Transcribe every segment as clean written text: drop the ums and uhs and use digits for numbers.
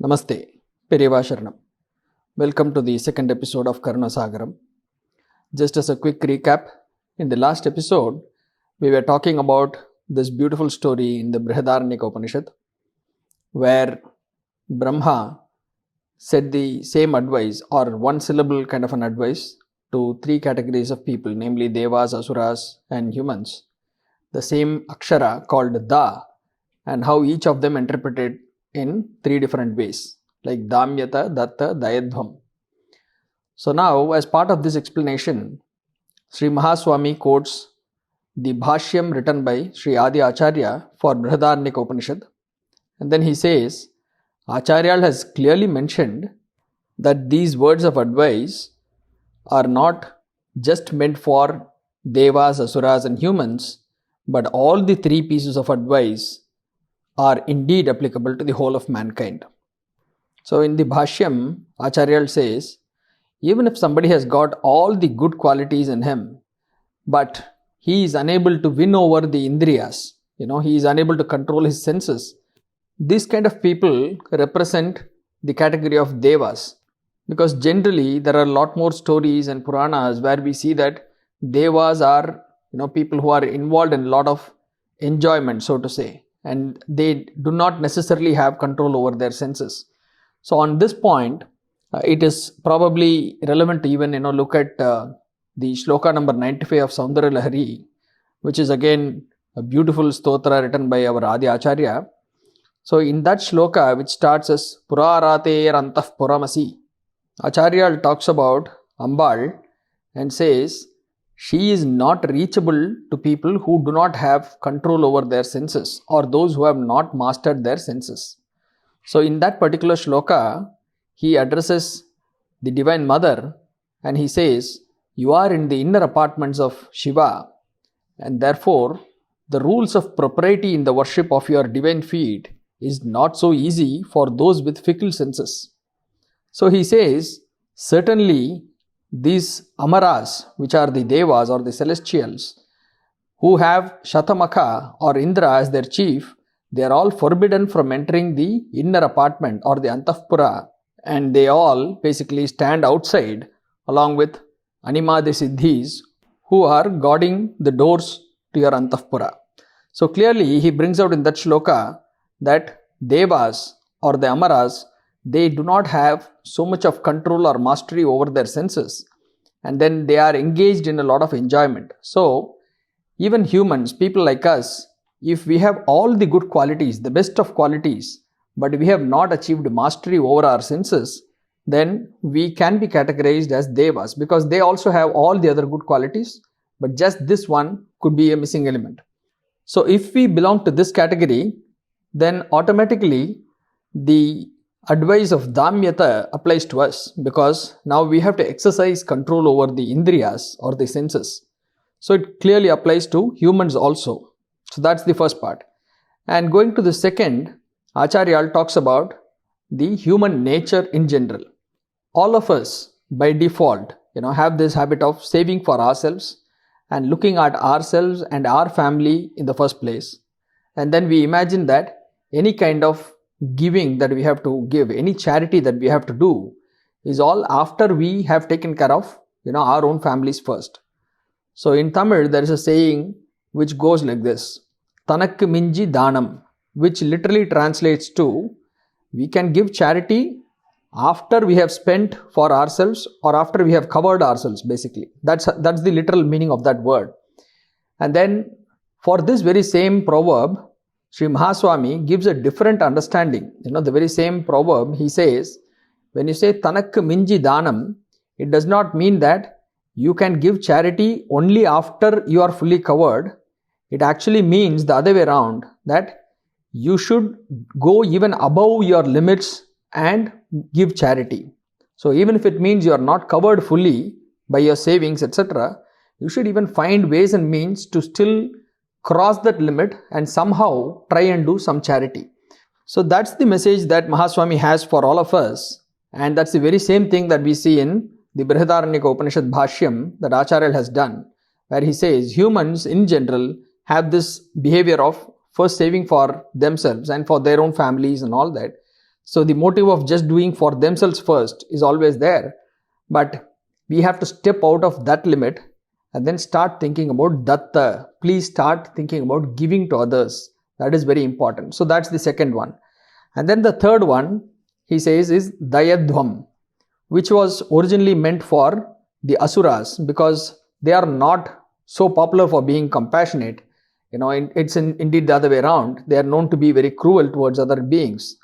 Namaste, Periva Sharanam. Welcome to the second episode of Karuna Saagaram. Just as a quick recap, in the last episode, we were talking about this beautiful story in the Brihadaranyaka Upanishad, where Brahma said the same advice or one syllable kind of an advice to three categories of people, namely Devas, Asuras and humans. The same Akshara called Da, and how each of them interpreted in three different ways, like Damyata, Datta, Dayadvam. So now, as part of this explanation, Sri Mahaswami quotes the Bhashyam written by Sri Adi Acharya for Brihadaranyaka Upanishad, and then he says, Acharya has clearly mentioned that these words of advice are not just meant for Devas, Asuras and humans, but all the three pieces of advice are indeed applicable to the whole of mankind. So in the Bhashyam, Acharya says, even if somebody has got all the good qualities in him, but he is unable to win over the Indriyas, he is unable to control his senses, these kind of people represent the category of Devas. Because generally there are a lot more stories and Puranas where we see that Devas are people who are involved in a lot of enjoyment, so to say, and they do not necessarily have control over their senses. So on this point, it is probably relevant to even look at the shloka number 95 of Saundarya Lahari, which is again a beautiful stotra written by our Adi Acharya. So in that shloka, which starts as Purarateer Antah Puramasi, Acharya talks about Ambal and says, she is not reachable to people who do not have control over their senses or those who have not mastered their senses. So in that particular shloka, he addresses the Divine Mother and he says, you are in the inner apartments of Shiva, and therefore the rules of propriety in the worship of your divine feet is not so easy for those with fickle senses. So he says, certainly these Amaras, which are the Devas or the celestials, who have Shatamakha or Indra as their chief, they are all forbidden from entering the inner apartment or the Antahpura, and they all basically stand outside along with Animadi Siddhis who are guarding the doors to your Antahpura. So clearly he brings out in that shloka that Devas or the Amaras, they do not have so much of control or mastery over their senses, and then they are engaged in a lot of enjoyment. So even humans, people like us, if we have all the good qualities, the best of qualities, but we have not achieved mastery over our senses, then we can be categorized as Devas, because they also have all the other good qualities, but just this one could be a missing element. So if we belong to this category, then automatically the advice of Damyata applies to us, because now we have to exercise control over the Indriyas or the senses. So it clearly applies to humans also. So that's the first part. And going to the second, Acharya talks about the human nature in general. All of us by default, have this habit of saving for ourselves and looking at ourselves and our family in the first place. And then we imagine that any kind of giving that we have to give, any charity that we have to do, is all after we have taken care of our own families first. So in Tamil there is a saying which goes like this, Tanakku Minji Danam, which literally translates to, we can give charity after we have spent for ourselves or after we have covered ourselves, basically. That's the literal meaning of that word. And then for this very same proverb, Sri Mahaswami gives a different understanding. The very same proverb, he says, when you say Tanakku Minji Danam, it does not mean that you can give charity only after you are fully covered. It actually means the other way around, that you should go even above your limits and give charity. So even if it means you are not covered fully by your savings, etc., you should even find ways and means to still cross that limit and somehow try and do some charity. So that's the message that Mahaswami has for all of us, and that's the very same thing that we see in the Brihadaranyaka Upanishad Bhashyam that Acharya has done, where he says humans in general have this behavior of first saving for themselves and for their own families and all that. So the motive of just doing for themselves first is always there. But we have to step out of that limit and then start thinking about datta. Please start thinking about giving to others. That is very important. So that's the second one. And then the third one, he says, is dayadhvam, which was originally meant for the asuras because they are not so popular for being compassionate. It's indeed the other way around. They are known to be very cruel towards other beings.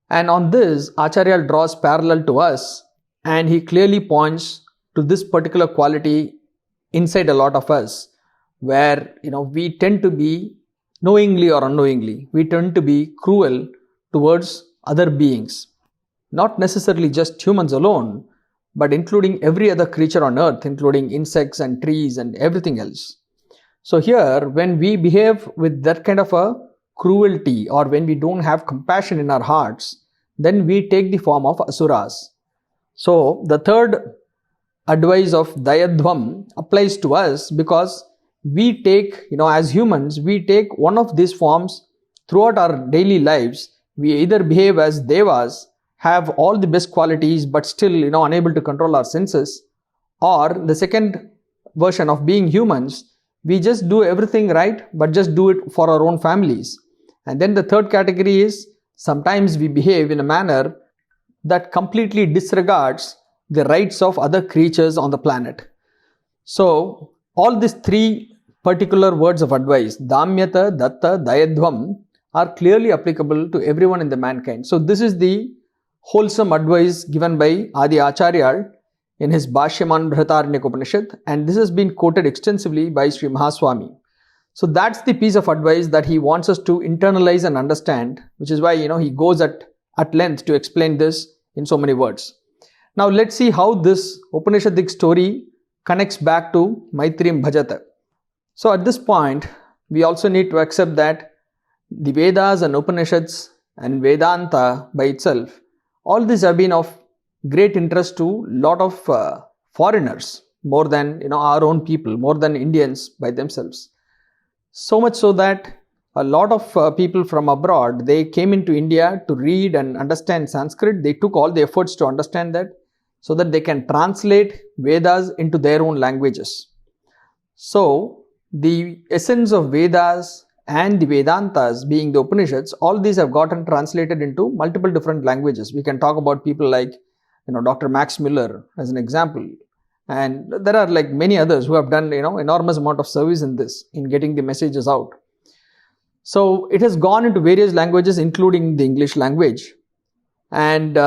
And on this, Acharya draws parallel to us, and he clearly points to this particular quality inside a lot of us, where we tend to be, knowingly or unknowingly, we tend to be cruel towards other beings. Not necessarily just humans alone, but including every other creature on earth, including insects and trees and everything else. So here, when we behave with that kind of a cruelty, or when we don't have compassion in our hearts, then we take the form of asuras. So the third advice of dayadhvam applies to us because we take, as humans, we take one of these forms throughout our daily lives. We either behave as devas, have all the best qualities, but still, unable to control our senses, or the second version of being humans, we just do everything right, but just do it for our own families. And then the third category is sometimes we behave in a manner that completely disregards the rights of other creatures on the planet. So all these three particular words of advice, damyata, datta, dayadhvam, are clearly applicable to everyone in the mankind. So this is the wholesome advice given by Adi Acharya in his Bhashyaman Brihadaranyaka Upanishad, and this has been quoted extensively by Sri Mahaswami. So that's the piece of advice that he wants us to internalize and understand, which is why he goes at length to explain this in so many words. Now let's see how this Upanishadic story connects back to Maitrim Bhajata. So at this point, we also need to accept that the Vedas and Upanishads and Vedanta by itself, all these have been of great interest to a lot of foreigners, more than our own people, more than Indians by themselves. So much so that a lot of people from abroad, they came into India to read and understand Sanskrit. They took all the efforts to understand that so that they can translate Vedas into their own languages. So the essence of Vedas and the Vedantas, being the Upanishads, all these have gotten translated into multiple different languages. We can talk about people like Dr. Max Muller as an example, and there are like many others who have done enormous amount of service in this, in getting the messages out. So it has gone into various languages, including the English language. And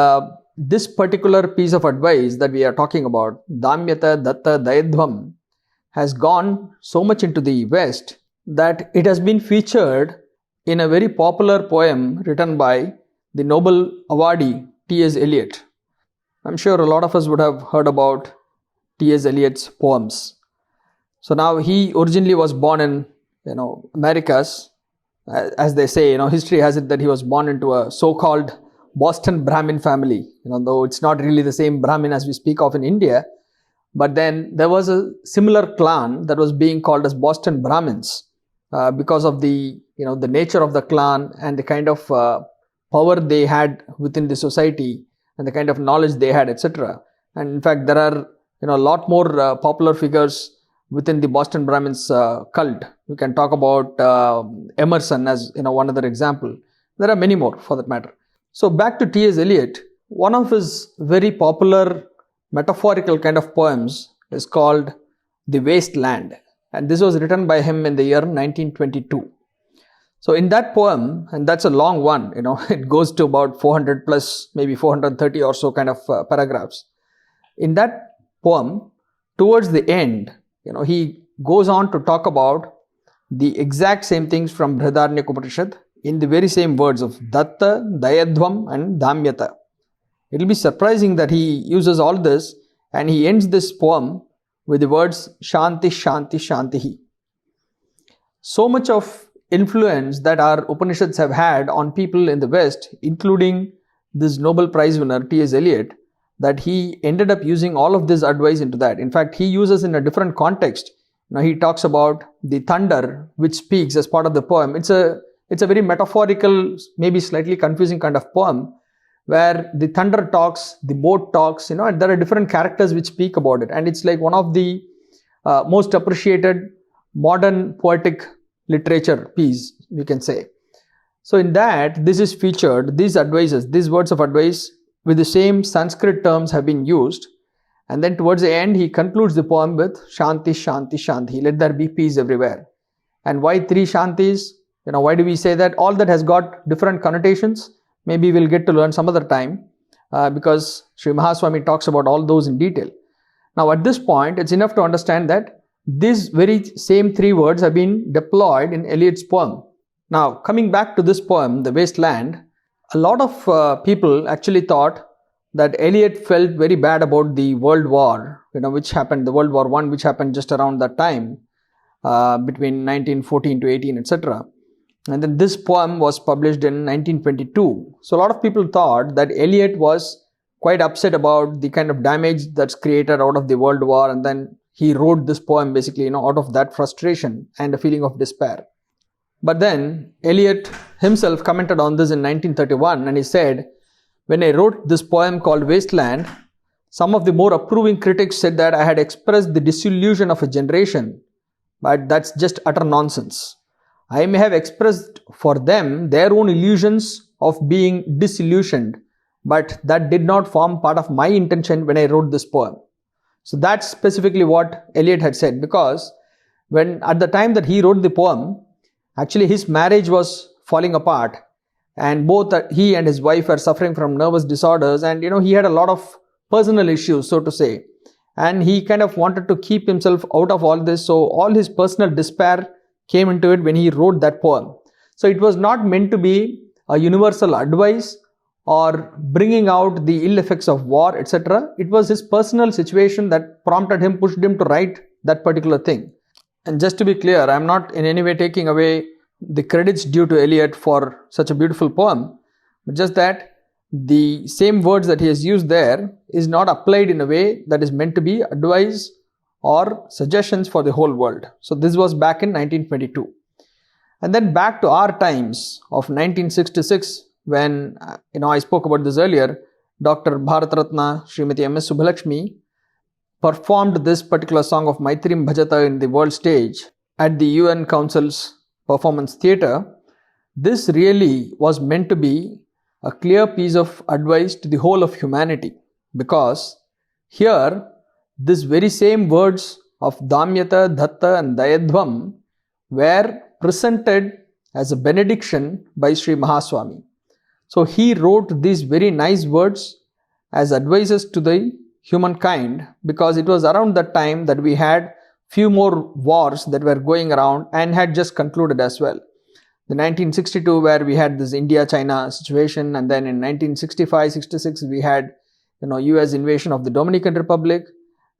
this particular piece of advice that we are talking about, damyata, datta, dayadhvam, has gone so much into the West that it has been featured in a very popular poem written by the Nobel awardee T.S. Eliot. I'm sure a lot of us would have heard about T.S. Eliot's poems. So now he originally was born in Americas. As they say, history has it that he was born into a so-called Boston Brahmin family, though it's not really the same Brahmin as we speak of in India. But then there was a similar clan that was being called as Boston Brahmins because of the nature of the clan and the kind of power they had within the society and the kind of knowledge they had, etc. And in fact, there are a lot more popular figures within the Boston Brahmins cult. We can talk about Emerson as one other example. There are many more for that matter. So back to T.S. Eliot, one of his very popular metaphorical kind of poems is called The Waste Land, and this was written by him in the year 1922. So in that poem, and that's a long one, it goes to about 400 plus, maybe 430 or so kind of paragraphs. In that poem, towards the end, he goes on to talk about the exact same things from Brihadaranyaka Upanishad in the very same words of datta, dayadhvam and damyata. It will be surprising that he uses all this and he ends this poem with the words Shanti, Shanti, Shantihi. So much of influence that our Upanishads have had on people in the West, including this Nobel Prize winner T.S. Eliot, that he ended up using all of this advice into that. In fact, he uses in a different context. He talks about the thunder which speaks as part of the poem. It's a very metaphorical, maybe slightly confusing kind of poem. where the thunder talks, the boat talks, and there are different characters which speak about it. And it's like one of the most appreciated modern poetic literature piece, we can say. So in that, this is featured, these words of advice with the same Sanskrit terms have been used. And then towards the end, he concludes the poem with Shanti, Shanti, Shanti. Let there be peace everywhere. And why 3 Shantis? Why do we say that? All that has got different connotations. Maybe we'll get to learn some other time because Sri Mahaswami talks about all those in detail. Now at this point, it's enough to understand that these very same 3 words have been deployed in Eliot's poem. Now coming back to this poem, The Wasteland, a lot of people actually thought that Eliot felt very bad about the World War, which happened, the World War I, which happened just around that time, between 1914 to 18, etc. And then this poem was published in 1922. So a lot of people thought that Eliot was quite upset about the kind of damage that's created out of the World War, and then he wrote this poem basically, out of that frustration and a feeling of despair. But then Eliot himself commented on this in 1931, and he said, when I wrote this poem called Wasteland, some of the more approving critics said that I had expressed the disillusion of a generation, but that's just utter nonsense. I may have expressed for them their own illusions of being disillusioned, but that did not form part of my intention when I wrote this poem. So that's specifically what Eliot had said, because when at the time that he wrote the poem, actually his marriage was falling apart, and both he and his wife were suffering from nervous disorders, and he had a lot of personal issues, so to say, and he kind of wanted to keep himself out of all this. So all his personal despair came into it when he wrote that poem. So it was not meant to be a universal advice or bringing out the ill effects of war, etc. It was his personal situation that prompted him, pushed him to write that particular thing. And just to be clear, I am not in any way taking away the credits due to Eliot for such a beautiful poem, but just that the same words that he has used there is not applied in a way that is meant to be advice or suggestions for the whole world. So this was back in 1922. And then back to our times of 1966, when I spoke about this earlier, Dr. Bharat Ratna Srimati M.S. Subbalakshmi performed this particular song of Maitrim Bhajata in the world stage at the UN Council's Performance Theatre. This really was meant to be a clear piece of advice to the whole of humanity, because here this very same words of Damyata, Dhatta and Dayadvam were presented as a benediction by Sri Mahaswami. So he wrote these very nice words as advices to the humankind, because it was around that time that we had few more wars that were going around and had just concluded as well. The 1962, where we had this India-China situation, and then in 1965-66 we had US invasion of the Dominican Republic,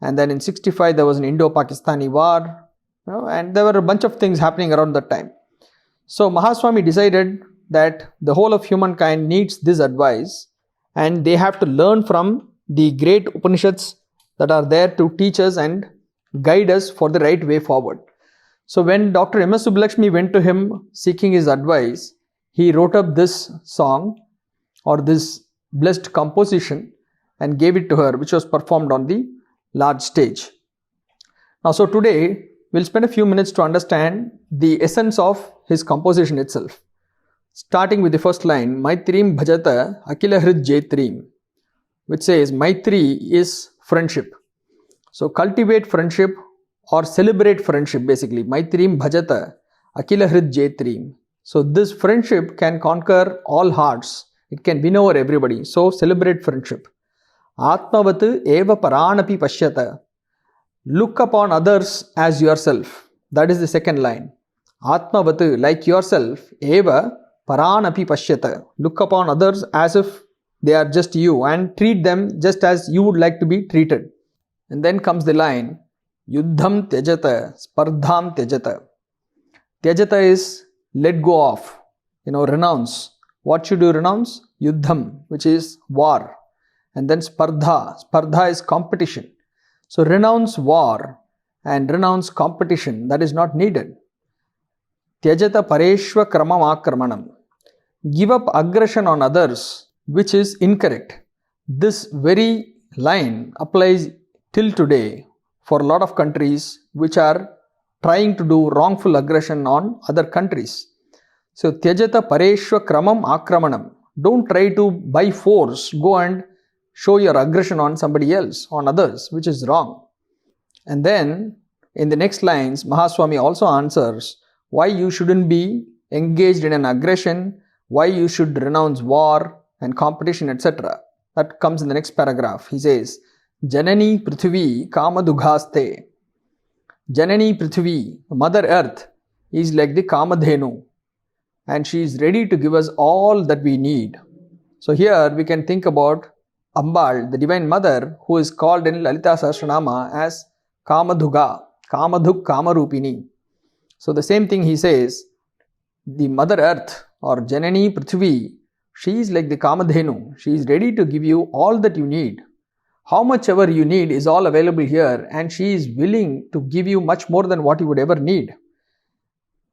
and then in 65 there was an Indo-Pakistani war, and there were a bunch of things happening around that time. So Mahaswami decided that the whole of humankind needs this advice, and they have to learn from the great Upanishads that are there to teach us and guide us for the right way forward. So when Dr. M.S. Subbalakshmi went to him seeking his advice, he wrote up this song or this blessed composition and gave it to her, which was performed on the large stage. Now, so today we'll spend a few minutes to understand the essence of his composition itself. Starting with the first line, Maitrim Bhajata Akila Hrid Jaitrim, which says Maitri is friendship. So cultivate friendship or celebrate friendship basically. Maitrim Bhajata Akila Hrid Jaitrim. So this friendship can conquer all hearts. It can win over everybody. So celebrate friendship. Atmavat eva paranapi pashyata. Look upon others as yourself. That is the second line. Atmavat, like yourself, eva paranapi pashyata. Look upon others as if they are just you and treat them just as you would like to be treated. And then comes the line, Yuddham Tyajata, Spardham Tyajata. Tyajata is let go of, renounce. What should you renounce? Yuddham, which is war. And then Spardha. Spardha is competition. So renounce war and renounce competition. That is not needed. Tyajata Pareshva Kramam Akramanam. Give up aggression on others. which is incorrect. This very line applies till today for a lot of countries which are trying to do wrongful aggression on other countries. So, Tyajata Pareshwa Kramam Akramanam. Don't try to, by force, go and show your aggression on somebody else, on others, which is wrong. And then, in the next lines, Mahaswami also answers why you shouldn't be engaged in an aggression, why you should renounce war and competition, etc. That comes in the next paragraph. He says, Janani Prithvi Kamadughaste. Janani Prithvi, Mother Earth, is like the Kamadhenu, and she is ready to give us all that we need. So here we can think about Ambal, the Divine Mother, who is called in Lalita Sahasranama as Kamadhuga, Kamadhuk Kamarupini. So the same thing he says, the Mother Earth or Janani Prithvi, she is like the Kamadhenu. She is ready to give you all that you need. How much ever you need is all available here, and she is willing to give you much more than what you would ever need.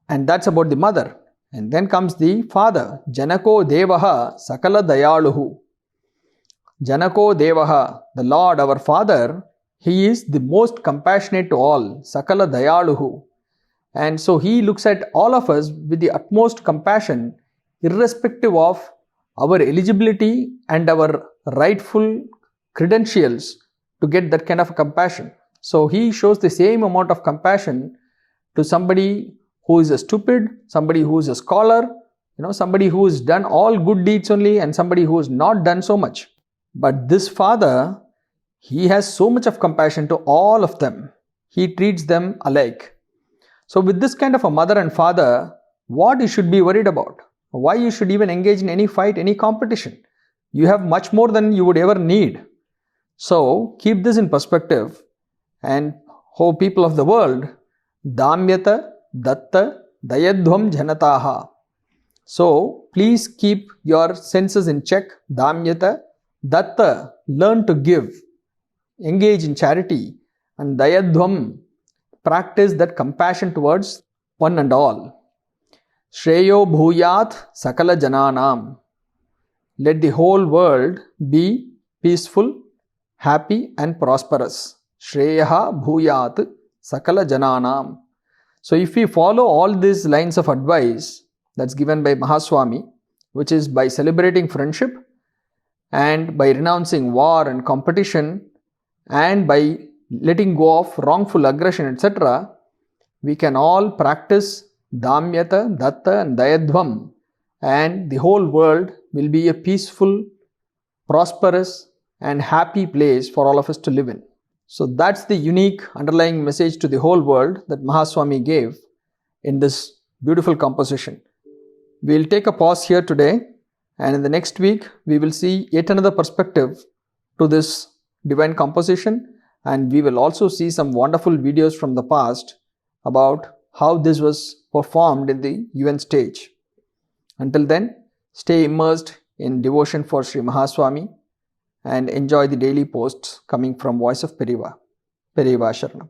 And that's about the mother. And then comes the father, Janako Devaha Sakala Dayaluhu. Janako Devaha, the Lord, our Father, He is the most compassionate to all, Sakala Dayaluhu. And so He looks at all of us with the utmost compassion, irrespective of our eligibility and our rightful credentials to get that kind of compassion. So He shows the same amount of compassion to somebody who is a stupid, somebody who is a scholar, somebody who has done all good deeds only, and somebody who has not done so much. But this Father, He has so much of compassion to all of them. He treats them alike. So with this kind of a mother and father, what you should be worried about? Why you should even engage in any fight, any competition? You have much more than you would ever need. So keep this in perspective, and ho people of the world, Damyata Datta Dayadhvam Janataha. So please keep your senses in check. Damyata Datta, learn to give, engage in charity, and Dayadhvam, practice that compassion towards one and all. Shreyo Bhuyat Sakala Jananam. Let the whole world be peaceful, happy and prosperous. Shreyaha Bhuyat Sakala Jananam. So if we follow all these lines of advice that's given by Mahaswami, which is by celebrating friendship and by renouncing war and competition and by letting go of wrongful aggression, etc., we can all practice Damyata, Datta and Dayadhvam, and the whole world will be a peaceful, prosperous and happy place for all of us to live in. So that's the unique underlying message to the whole world that Mahaswami gave in this beautiful composition. We'll take a pause here today, and in the next week we will see yet another perspective to this divine composition, and we will also see some wonderful videos from the past about how this was performed in the UN stage. Until then, stay immersed in devotion for Sri Mahaswami and enjoy the daily posts coming from Voice of Periva. Periva Sharanam.